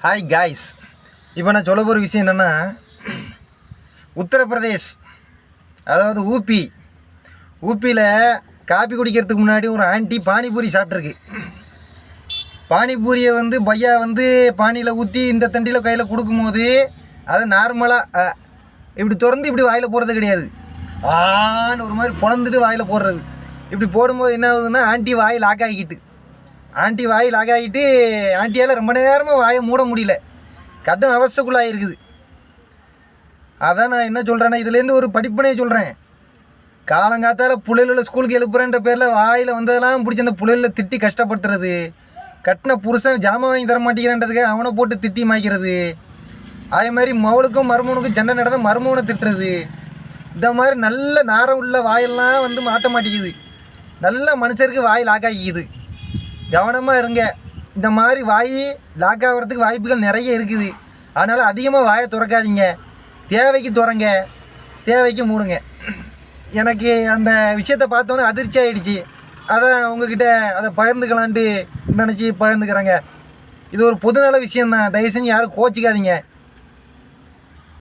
Hi guys, இப்போ நான் சொல்ல போகிற விஷயம் என்னென்னா, உத்தரப்பிரதேஷ் அதாவது ஊபியில் காப்பி குடிக்கிறதுக்கு முன்னாடி ஒரு ஆண்டி பானிபூரி சாப்பிட்ருக்கு. பானிபூரியை பையா பானியில் ஊற்றி இந்த தண்டியில் கையில் கொடுக்கும்போது அதை நார்மலாக இப்படி திறந்து இப்படி வாயில் போடுறது கிடையாது, ஆன்னு ஒரு மாதிரி பொழந்துட்டு வாயில் போடுறது. இப்படி போடும்போது என்ன ஆகுதுன்னா, ஆண்டி வாய் லாக் ஆகிக்கிட்டு ஆண்டியால் ரொம்ப நேரமாக வாயை மூட முடியல, கட்டம் அவஸ்தைக்குள்ளாக இருக்குது. அதான் நான் என்ன சொல்கிறேன்னா, இதுலேருந்து ஒரு படிப்பனையை சொல்கிறேன். காலங்காத்தால் புள்ளைகளை ஸ்கூலுக்கு எழுப்புறேன்ற பேரில் வாயில் வந்ததெல்லாம் பிடிச்சி அந்த புள்ளைகளை திட்டி கஷ்டப்படுத்துறது, கட்டின புருஷன் ஜாமான் வாங்கி தர மாட்டேங்கிறன்றதுக்கு அவனை போட்டு திட்டி மாய்க்கிறது, அதே மாதிரி மவளுக்கும் மருமனுக்கும் சண்டை நடந்த மருமனை திட்டுறது, இந்த மாதிரி நல்ல நாரம் உள்ள வாயெல்லாம் மாட்ட மாட்டேங்குது. நல்ல மனுஷருக்கு வாய் லாக் ஆகிக்குது. கவனமாக இருங்க. இந்த மாதிரி வாய் லாக் ஆகிறதுக்கு வாய்ப்புகள் நிறைய இருக்குது. அதனால் அதிகமாக வாயை திறக்காதீங்க. தேவைக்கு திறங்க, தேவைக்கு மூடுங்க. எனக்கு அந்த விஷயத்தை பார்த்தோன்னே அதிர்ச்சி ஆகிடுச்சு. அதான் உங்ககிட்ட அதை பகிர்ந்துக்கலான்ட்டு நினச்சி பகிர்ந்துக்கிறேங்க. இது ஒரு பொதுநல விஷயந்தான், தயவு செஞ்சு யாரும் கோச்சிக்காதீங்க.